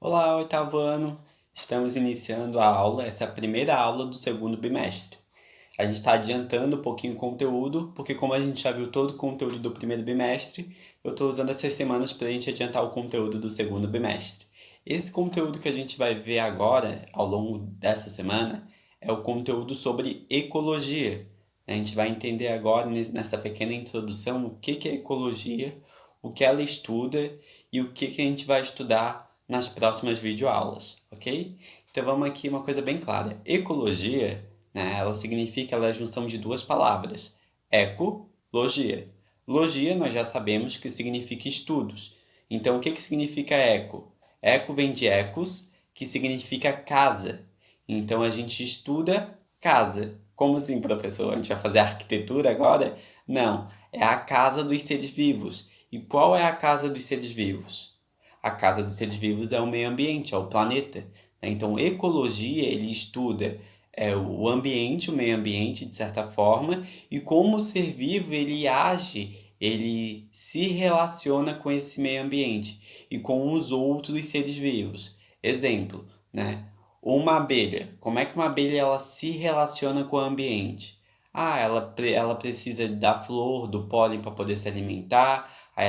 Olá, oitavo ano! Estamos iniciando a aula, essa é a primeira aula do segundo bimestre. A gente está adiantando um pouquinho o conteúdo, porque como a gente já viu todo o conteúdo do primeiro bimestre, eu estou usando essas semanas para a gente adiantar o conteúdo do segundo bimestre. Esse conteúdo que a gente vai ver agora, ao longo dessa semana, é o conteúdo sobre ecologia. A gente vai entender agora, nessa pequena introdução, o que é ecologia, o que ela estuda e o que a gente vai estudar nas próximas videoaulas, ok? Então vamos aqui uma coisa bem clara. Ecologia, né, ela é a junção de duas palavras. Ecologia. Logia nós já sabemos que significa estudos. Então o que significa eco? Eco vem de ecos, que significa casa. Então a gente estuda casa. Como assim, professor? A gente vai fazer arquitetura agora? Não, é a casa dos seres vivos. E qual é a casa dos seres vivos? A casa dos seres vivos é o meio ambiente, é o planeta. Então, ecologia, ele estuda o ambiente, o meio ambiente, de certa forma, e como o ser vivo, ele age, ele se relaciona com esse meio ambiente e com os outros seres vivos. Exemplo, né? Uma abelha. Como é que uma abelha ela se relaciona com o ambiente? Ela precisa da flor, do pólen para poder se alimentar. Aí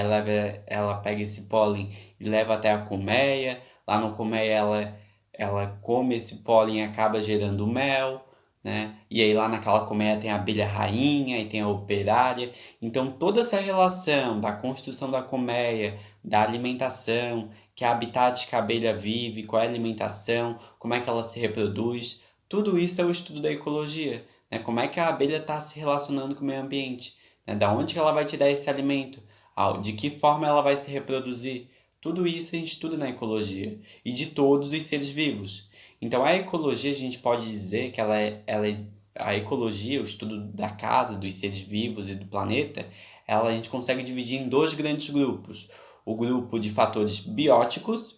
ela pega esse pólen e leva até a colmeia. Lá na colmeia ela come esse pólen e acaba gerando mel, né? E aí lá naquela colmeia tem a abelha rainha e tem a operária. Então toda essa relação da construção da colmeia, da alimentação, que habitat que a abelha vive, qual é a alimentação, como é que ela se reproduz, tudo isso é o estudo da ecologia, né? Como é que a abelha está se relacionando com o meio ambiente, né? Da onde que ela vai tirar esse alimento, de que forma ela vai se reproduzir. Tudo isso a gente estuda na ecologia e de todos os seres vivos. Então a ecologia a gente pode dizer que a ecologia, o estudo da casa, dos seres vivos e do planeta, a gente consegue dividir em dois grandes grupos. O grupo de fatores bióticos,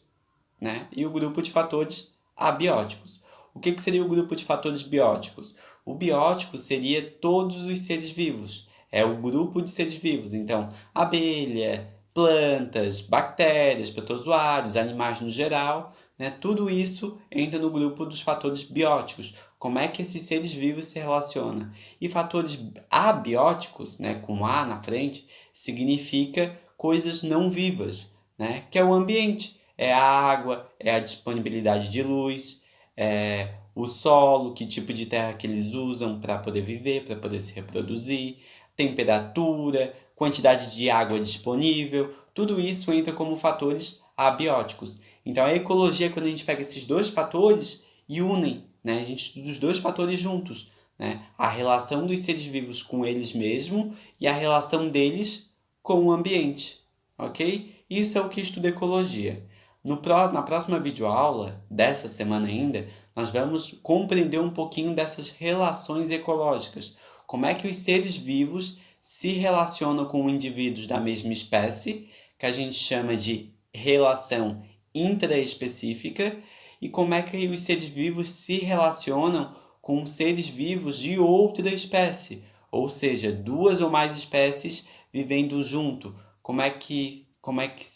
né? E o grupo de fatores abióticos. O que seria o grupo de fatores bióticos? O biótico seria todos os seres vivos. É o grupo de seres vivos. Então, abelha, plantas, bactérias, protozoários, animais no geral, né? Tudo isso entra no grupo dos fatores bióticos. Como é que esses seres vivos se relacionam? E fatores abióticos, né, com A na frente, significa coisas não vivas, né? Que é o ambiente. É a água, é a disponibilidade de luz, é o solo, que tipo de terra que eles usam para poder viver, para poder se reproduzir, temperatura, quantidade de água disponível, tudo isso entra como fatores abióticos. Então a ecologia é quando a gente pega esses dois fatores e unem, né? A gente estuda os dois fatores juntos, né? A relação dos seres vivos com eles mesmos e a relação deles com o ambiente, ok? Isso é o que estuda ecologia. Na próxima videoaula, dessa semana ainda, nós vamos compreender um pouquinho dessas relações ecológicas. Como é que os seres vivos se relacionam com indivíduos da mesma espécie, que a gente chama de relação intraespecífica, e como é que os seres vivos se relacionam com seres vivos de outra espécie, ou seja, duas ou mais espécies vivendo junto. Como é que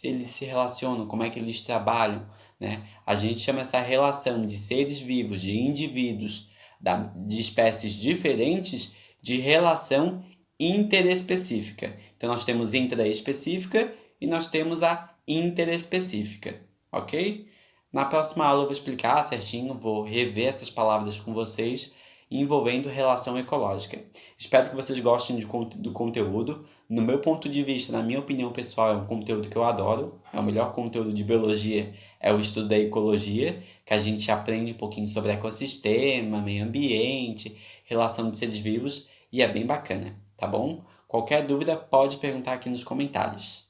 eles se relacionam, como é que eles trabalham, né? A gente chama essa relação de seres vivos, de indivíduos de espécies diferentes, de relação interespecífica. Então nós temos intraespecífica e nós temos a interespecífica, ok? Na próxima aula eu vou explicar certinho, vou rever essas palavras com vocês envolvendo relação ecológica. Espero que vocês gostem do conteúdo. No meu ponto de vista, na minha opinião pessoal, é um conteúdo que eu adoro. É o melhor conteúdo de biologia, é o estudo da ecologia, que a gente aprende um pouquinho sobre ecossistema, meio ambiente, relação de seres vivos, e é bem bacana, tá bom? Qualquer dúvida pode perguntar aqui nos comentários.